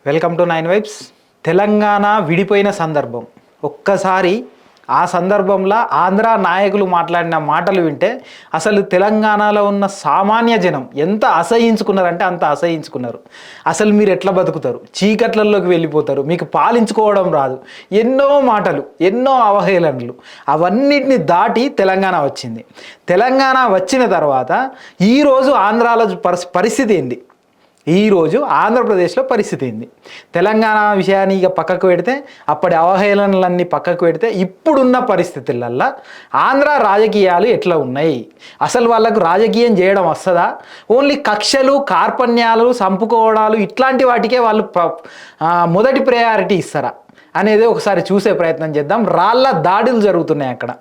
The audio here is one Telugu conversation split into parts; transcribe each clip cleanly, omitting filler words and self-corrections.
Welcome to 9 vibes. తెలంగాణ విడిపోయిన సందర్భం ఒక్కసారి ఆ సందర్భంలో ఆంధ్ర నాయకులు మాట్లాడిన మాటలు వింటే అసలు తెలంగాణలో ఉన్న సామాన్య జనం ఎంత అసహించుకున్నారంటే అంత అసహించుకున్నారు. అసలు మీరు ఎట్లా బతుకుతారు, చీకట్లలోకి వెళ్ళిపోతారు, మీకు పాలించుకోవడం రాదు, ఎన్నో మాటలు, ఎన్నో అవహేళనలు, అవన్నిటిని దాటి తెలంగాణ వచ్చింది. తెలంగాణ వచ్చిన తర్వాత ఈరోజు ఆంధ్రాలో పరిస్థితి ఏంటి, ఈరోజు ఆంధ్రప్రదేశ్లో పరిస్థితి ఏంది, తెలంగాణ విషయాన్ని ఇక పక్కకు పెడితే, అప్పటి అవహేళనలన్నీ పక్కకు పెడితే, ఇప్పుడున్న పరిస్థితులల్లో ఆంధ్ర రాజకీయాలు ఎట్లా ఉన్నాయి, అసలు వాళ్ళకు రాజకీయం చేయడం వస్తుందా, ఓన్లీ కక్షలు కార్పణ్యాలు చంపుకోవడాలు ఇట్లాంటి వాటికే వాళ్ళు మొదటి ప్రయారిటీ ఇస్తారా అనేది ఒకసారి చూసే ప్రయత్నం చేద్దాం. రాళ్ల దాడులు జరుగుతున్నాయి. అక్కడ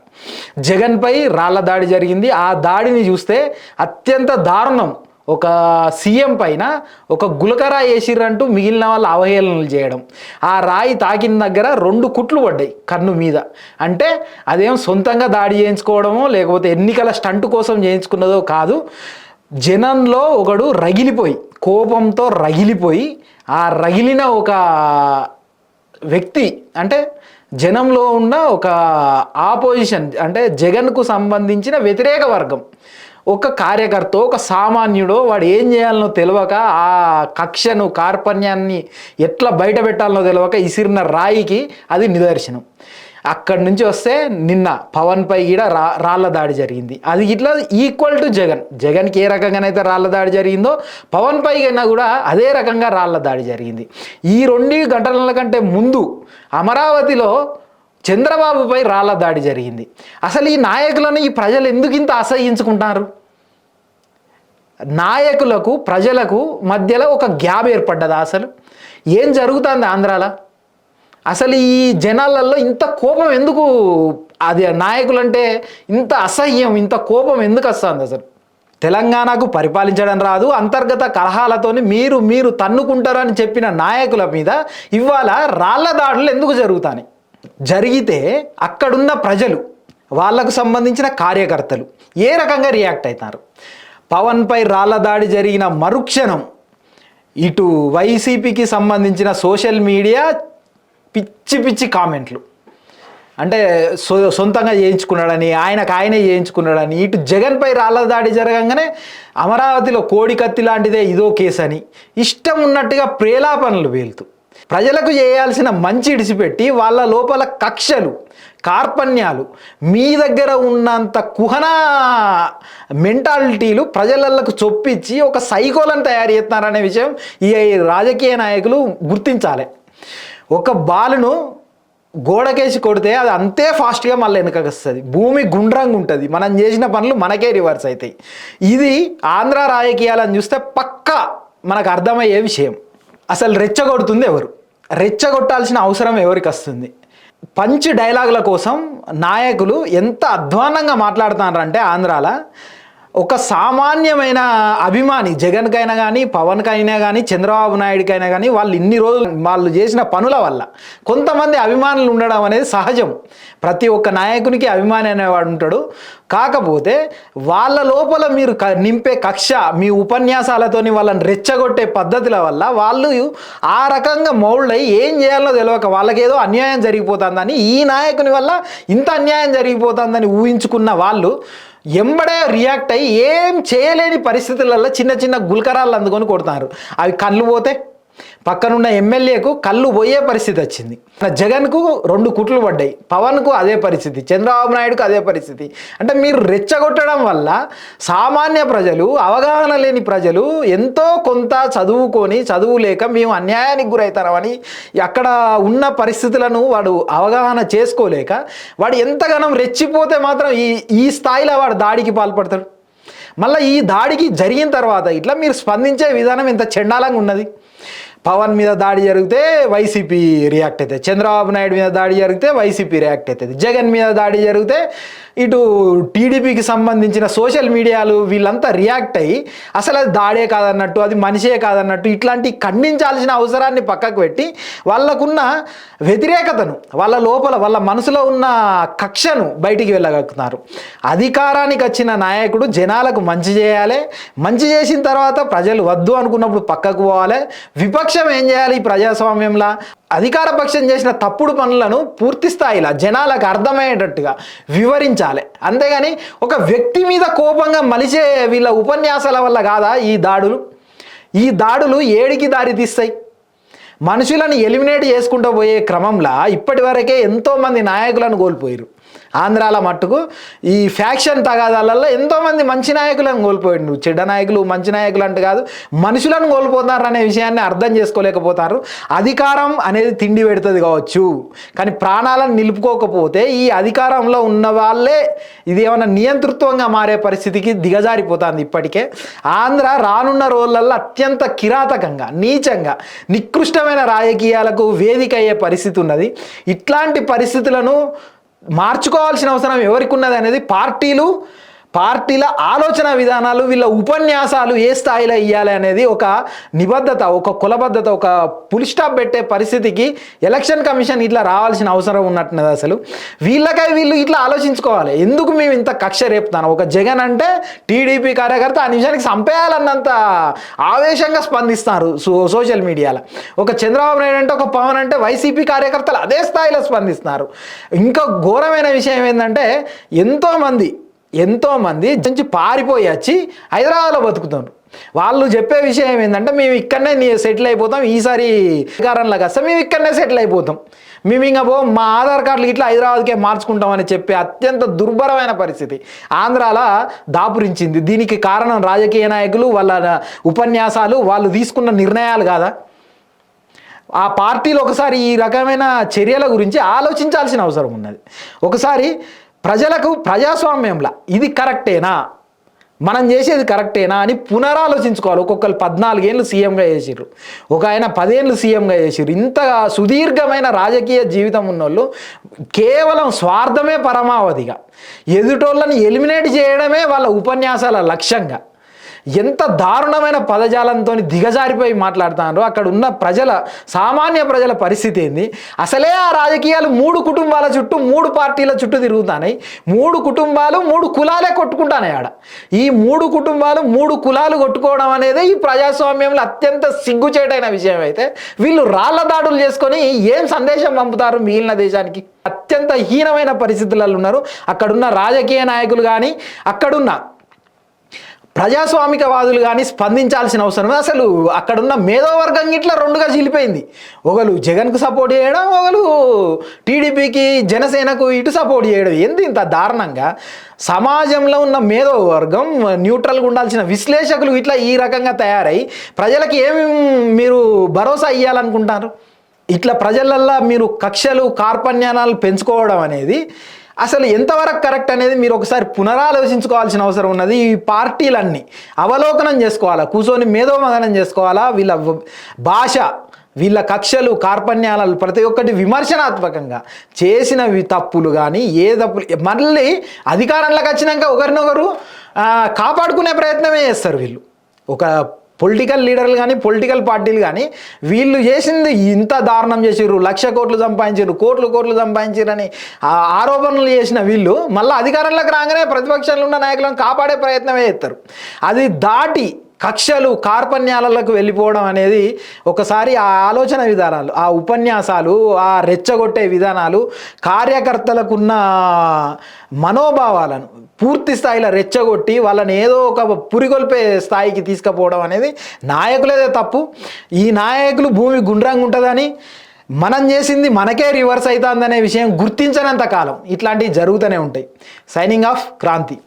జగన్పై రాళ్ల దాడి జరిగింది. ఆ దాడిని చూస్తే అత్యంత దారుణం. ఒక సీఎం పైన ఒక గులకరా వేసిర్రంటూ మిగిలిన వాళ్ళు అవహేళనలు చేయడం, ఆ రాయి తాకిన దగ్గర 2 కుట్లు పడ్డాయి కన్ను మీద. అంటే అదేం సొంతంగా దాడి చేయించుకోవడమో లేకపోతే ఎన్నికల స్టంట్ కోసం చేయించుకున్నదో కాదు. జనంలో ఒకడు రగిలిపోయి, కోపంతో రగిలిపోయి, ఆ రగిలిన ఒక వ్యక్తి అంటే జనంలో ఉన్న ఒక ఆపోజిషన్ అంటే జగన్కు సంబంధించిన వ్యతిరేక వర్గం, ఒక కార్యకర్త, ఒక సామాన్యుడో వాడు ఏం చేయాలనో తెలియక, ఆ కక్షను కార్పణ్యాన్ని ఎట్లా బయట పెట్టాలనో తెలియక ఇసిరిన రాయికి అది నిదర్శనం. అక్కడి నుంచి వస్తే నిన్న పవన్పై కూడా రాళ్ల దాడి జరిగింది. అది ఇట్లా ఈక్వల్ టు జగన్కి ఏ రకంగానైతే రాళ్ల దాడి జరిగిందో పవన్ పైన కూడా అదే రకంగా రాళ్ల దాడి జరిగింది. ఈ 2 ఘటనల కంటే ముందు అమరావతిలో చంద్రబాబుపై రాళ్ల దాడి జరిగింది. అసలు ఈ నాయకులను ఈ ప్రజలు ఎందుకు ఇంత అసహించుకుంటారు? నాయకులకు ప్రజలకు మధ్యలో ఒక గ్యాప్ ఏర్పడ్డదా? అసలు ఏం జరుగుతుంది ఆంధ్రాలో? అసలు ఈ జనాలలో ఇంత కోపం ఎందుకు? అది నాయకులంటే ఇంత అసహ్యం, ఇంత కోపం ఎందుకు వస్తుంది? అసలు తెలంగాణకు పరిపాలించడం రాదు, అంతర్గత కలహాలతోని మీరు తన్నుకుంటారని చెప్పిన నాయకుల మీద ఇవాళ రాళ్ల దాడులు ఎందుకు జరుగుతాయి? జరిగితే అక్కడున్న ప్రజలు, వాళ్లకు సంబంధించిన కార్యకర్తలు ఏ రకంగా రియాక్ట్ అవుతారు? పవన్పై రాళ్ల దాడి జరిగిన మరుక్షణం ఇటు వైసీపీకి సంబంధించిన సోషల్ మీడియా పిచ్చి కామెంట్లు, అంటే సొంతంగా చేయించుకున్నాడని, ఆయనే చేయించుకున్నాడని, ఇటు జగన్పై రాళ్ల దాడి జరగంగానే అమరావతిలో కోడి కత్తి లాంటిదే ఇదో కేసు అని ఇష్టం ఉన్నట్టుగా ప్రేలాపనలు వేలుతూ ప్రజలకు చేయాల్సిన మంచి ఇడిచిపెట్టి వాళ్ళ లోపల కక్షలు కార్పణ్యాలు, మీ దగ్గర ఉన్నంత కుహన మెంటాలిటీలు ప్రజలకు చొప్పించి ఒక సైకోలను తయారు చేస్తున్నారనే విషయం ఈ రాజకీయ నాయకులు గుర్తించాలి. ఒక బాలును గోడకేసి కొడితే అది అంతే ఫాస్ట్గా మళ్ళీ వెనకకి వస్తుంది, భూమి గుండ్రంగా ఉంటుంది, మనం చేసిన పనులు మనకే రివర్స్ అవుతాయి. ఇది ఆంధ్ర రాజకీయాలను చూస్తే పక్కా మనకు అర్థమయ్యే విషయం. అసలు రెచ్చగొడుతుంది ఎవరు? రెచ్చగొట్టాల్సిన అవసరం ఎవరికి వస్తుంది? పంచ్ డైలాగుల కోసం నాయకులు ఎంత అధ్వాన్నంగా మాట్లాడుతున్నారంటే ఆంధ్రాలో ఒక సామాన్యమైన అభిమాని జగన్కైనా కానీ, పవన్కైనా కానీ, చంద్రబాబు నాయుడికైనా కానీ వాళ్ళు ఇన్ని రోజులు వాళ్ళు చేసిన పనుల వల్ల కొంతమంది అభిమానులు ఉండడం అనేది సహజం. ప్రతి ఒక్క నాయకునికి అభిమాని అనేవాడు ఉంటాడు. కాకపోతే వాళ్ళ లోపల మీరు నింపే కక్ష, మీ ఉపన్యాసాలతోని వాళ్ళని రెచ్చగొట్టే పద్ధతుల వల్ల వాళ్ళు ఆ రకంగా మౌల్డ్ అయ్యి ఏం చేయాలో తెలియక వాళ్ళకేదో అన్యాయం జరిగిపోతుందని, ఈ నాయకుని వల్ల ఇంత అన్యాయం జరిగిపోతుందని ఊహించుకున్న వాళ్ళు ఎంబడే రియాక్ట్ అయ్యి ఏం చేయలేని పరిస్థితులలో చిన్న గుల్కరాలు అందుకొని కొడుతున్నారు. అవి కళ్ళు పోతే పక్కనున్న ఎమ్మెల్యేకు కళ్ళు పోయే పరిస్థితి వచ్చింది. జగన్కు 2 కుట్లు పడ్డాయి, పవన్కు అదే పరిస్థితి, చంద్రబాబు నాయుడుకు అదే పరిస్థితి. అంటే మీరు రెచ్చగొట్టడం వల్ల సామాన్య ప్రజలు, అవగాహన లేని ప్రజలు ఎంతో కొంత చదువుకొని చదువు లేక మేము అన్యాయానికి గురవుతామని అక్కడ ఉన్న పరిస్థితులను వాడు అవగాహన చేసుకోలేక వాడు ఎంతగానో రెచ్చిపోతే మాత్రం ఈ స్థాయిలో వాడు దాడికి పాల్పడతాడు. మళ్ళీ ఈ దాడికి జరిగిన తర్వాత ఇట్లా మీరు స్పందించే విధానం ఎంత చండాలంగా ఉన్నది. పవన్ మీద దాడి జరిగితే వైసీపీ రియాక్ట్ అవుతుంది, చంద్రబాబు నాయుడు మీద దాడి జరిగితే వైసీపీ రియాక్ట్ అవుతుంది, జగన్ మీద దాడి జరిగితే ఇటు టీడీపీకి సంబంధించిన సోషల్ మీడియాలు వీళ్ళంతా రియాక్ట్ అయ్యి అసలు అది దాడే కాదన్నట్టు, అది మనిషే కాదన్నట్టు ఇట్లాంటి ఖండించాల్సిన అవసరాన్ని పక్కకు పెట్టి వాళ్ళకున్న వ్యతిరేకతను, వాళ్ళ లోపల వాళ్ళ మనసులో ఉన్న కక్షను బయటికి వెళ్ళగలుగుతున్నారు. అధికారానికి వచ్చిన నాయకుడు జనాలకు మంచి చేయాలి, మంచి చేసిన తర్వాత ప్రజలు వద్దు అనుకున్నప్పుడు పక్కకు పోవాలి. విపక్షం ఏం చేయాలి? ఈ ప్రజాస్వామ్యంలో అధికార పక్షం చేసిన తప్పుడు పనులను పూర్తి స్థాయిలో జనాలకు అర్థమయ్యేటట్టుగా వివరించాలి. అంతేగాని ఒక వ్యక్తి మీద కోపంగా మలిచే వీళ్ళ ఉపన్యాసాల వల్ల కాదా ఈ దాడులు ఏడికి దారి తీస్తాయి? మనుషులను ఎలిమినేట్ చేసుకుంటూ పోయే క్రమంలో ఇప్పటి వరకే ఎంతోమంది నాయకులను కోల్పోయారు. ఆంధ్రాల మట్టుకు ఈ ఫ్యాక్షన్ తగాదాలలో ఎంతోమంది మంచి నాయకులను కోల్పోయిండు. చెడ్డ నాయకులు మంచి నాయకులు అంటే కాదు, మనుషులను కోల్పోతున్నారు అనే విషయాన్ని అర్థం చేసుకోలేకపోతారు. అధికారం అనేది తిండి పెడుతుంది కావచ్చు, కానీ ప్రాణాలను నిలుపుకోకపోతే ఈ అధికారంలో ఉన్న వాళ్ళే ఇది ఏమైనా నియంతృత్వంగా మారే పరిస్థితికి దిగజారిపోతుంది. ఇప్పటికే ఆంధ్ర రానున్న రోజులలో అత్యంత కిరాతకంగా, నీచంగా, నికృష్టమైన రాజకీయాలకు వేదిక అయ్యే పరిస్థితి ఉన్నది. ఇట్లాంటి పరిస్థితులను మార్చుకోవాల్సిన అవసరం ఎవరికి ఉన్నది అనేది పార్టీల ఆలోచన విధానాలు, వీళ్ళ ఉపన్యాసాలు ఏ స్థాయిలో ఇవ్వాలి అనేది ఒక నిబద్ధత, ఒక కులబద్ధత, ఒక ఫుల్ స్టాప్ పెట్టే పరిస్థితికి ఎలక్షన్ కమిషన్ ఇట్లా రావాల్సిన అవసరం ఉన్నట్టున్నది. అసలు వీళ్ళు ఇట్లా ఆలోచించుకోవాలి. ఎందుకు మేము ఇంత కక్ష రేపుతాను? ఒక జగన్ అంటే టీడీపీ కార్యకర్త ఆ నిమిషానికి చంపేయాలన్నంత ఆవేశంగా స్పందిస్తారు సోషల్ మీడియాలో. ఒక చంద్రబాబు నాయుడు అంటే, ఒక పవన్ అంటే వైసీపీ కార్యకర్తలు అదే స్థాయిలో స్పందిస్తున్నారు. ఇంకా ఘోరమైన విషయం ఏంటంటే ఎంతోమంది నుంచి పారిపోయి వచ్చి హైదరాబాద్లో బతుకుతున్నారు. వాళ్ళు చెప్పే విషయం ఏంటంటే, మేము ఇక్కడనే సెటిల్ అయిపోతాం, ఈసారి అధికారంలోకి వస్తే మేము ఇక్కడనే సెటిల్ అయిపోతాం, మేము ఇంకా మా ఆధార్ కార్డులు ఇట్లా హైదరాబాద్కే మార్చుకుంటామని చెప్పే అత్యంత దుర్భరమైన పరిస్థితి ఆంధ్రాలో దాపురించింది. దీనికి కారణం రాజకీయ నాయకులు, వాళ్ళ ఉపన్యాసాలు, వాళ్ళు తీసుకున్న నిర్ణయాలు కాదా? ఆ పార్టీలు ఒకసారి ఈ రకమైన చర్యల గురించి ఆలోచించాల్సిన అవసరం ఉన్నది. ఒకసారి ప్రజలకు ప్రజాస్వామ్యంలో ఇది కరెక్టేనా, మనం చేసేది కరెక్టేనా అని పునరాలోచించుకోవాలి. ఒక్కొక్కరు 14 ఏళ్ళు సీఎంగా చేసిర్రు, ఒక ఆయన 10 ఏళ్ళు సీఎంగా చేసిర్రు. ఇంత సుదీర్ఘమైన రాజకీయ జీవితం ఉన్నోళ్ళు కేవలం స్వార్థమే పరమావధిగా, ఎదుటోళ్ళని ఎలిమినేట్ చేయడమే వాళ్ళ ఉపన్యాసాల లక్ష్యంగా ఎంత దారుణమైన పదజాలంతో దిగజారిపోయి మాట్లాడుతున్నారు. అక్కడ ఉన్న సామాన్య ప్రజల పరిస్థితి ఏంది? అసలే ఆ రాజకీయాలు 3 కుటుంబాల చుట్టూ, 3 పార్టీల చుట్టూ తిరుగుతున్నాయి. 3 కుటుంబాలు 3 కులాలే కొట్టుకుంటానే ఆడ. ఈ 3 కుటుంబాలు 3 కులాలు కొట్టుకోవడం అనేది ఈ ప్రజాస్వామ్యంలో అత్యంత సిగ్గుచేటైన విషయం. అయితే వీళ్ళు రాళ్ల దాడులు చేసుకొని ఏం సందేశం పంపుతారు మిగిలిన దేశానికి? అత్యంత హీనమైన పరిస్థితులలో ఉన్నారు అక్కడున్న రాజకీయ నాయకులు కానీ, అక్కడున్న ప్రజాస్వామికవాదులు కానీ స్పందించాల్సిన అవసరం. అసలు అక్కడున్న మేధోవర్గం ఇట్లా 2గా చీలిపోయింది. ఒకరు జగన్కు సపోర్ట్ చేయడం, ఒకరు టీడీపీకి, జనసేనకు ఇటు సపోర్ట్ చేయడం. ఏంది ఇంత దారుణంగా? సమాజంలో ఉన్న మేధోవర్గం, న్యూట్రల్గా ఉండాల్సిన విశ్లేషకులు ఇట్లా ఈ రకంగా తయారై ప్రజలకి ఏమి మీరు భరోసా ఇవ్వాలనుకుంటారు? ఇట్లా ప్రజలల్లో మీరు కక్షలు, కార్పణ్యాలు పెంచుకోవడం అనేది అసలు ఎంతవరకు కరెక్ట్ అనేది మీరు ఒకసారి పునరాలోచించుకోవాల్సిన అవసరం ఉన్నది. ఈ పార్టీలన్నీ అవలోకనం చేసుకోవాలా, కూర్చొని మేధోమదనం చేసుకోవాలా. వీళ్ళ భాష, వీళ్ళ కక్షలు, కార్పణ్యాలు ప్రతి ఒక్కటి విమర్శనాత్మకంగా చేసినవి తప్పులు కానీ తప్పులు మళ్ళీ అధికారంలోకి వచ్చినాక ఒకరినొకరు కాపాడుకునే ప్రయత్నమే చేస్తారు. వీళ్ళు ఒక పొలిటికల్ లీడర్లు కానీ, పొలిటికల్ పార్టీలు కానీ వీళ్ళు చేసింది ఇంత దారుణం చేసిర్రు, 1,00,000 కోట్లు సంపాదించారు, కోట్లు సంపాదించారని ఆరోపణలు చేసిన వీళ్ళు మళ్ళీ అధికారంలోకి రాగానే ప్రతిపక్షంలో ఉన్న నాయకులను కాపాడే ప్రయత్నమే చేస్తారు. అది దాటి కక్షలు, కార్పణ్యాలకు వెళ్ళిపోవడం అనేది ఒకసారి ఆ ఆలోచన విధానాలు, ఆ ఉపన్యాసాలు, ఆ రెచ్చగొట్టే విధానాలు, కార్యకర్తలకున్న మనోభావాలను పూర్తి స్థాయిలో రెచ్చగొట్టి వాళ్ళని ఏదో ఒక పురిగొల్పే స్థాయికి తీసుకుపోవడం అనేది నాయకులేదే తప్పు. ఈ నాయకులు భూమి గుండ్రంగా ఉంటుందని, మనం చేసింది మనకే రివర్స్ అవుతుందనే విషయం గుర్తించనంత కాలం ఇట్లాంటివి జరుగుతూనే ఉంటాయి. Signing off, Kranti.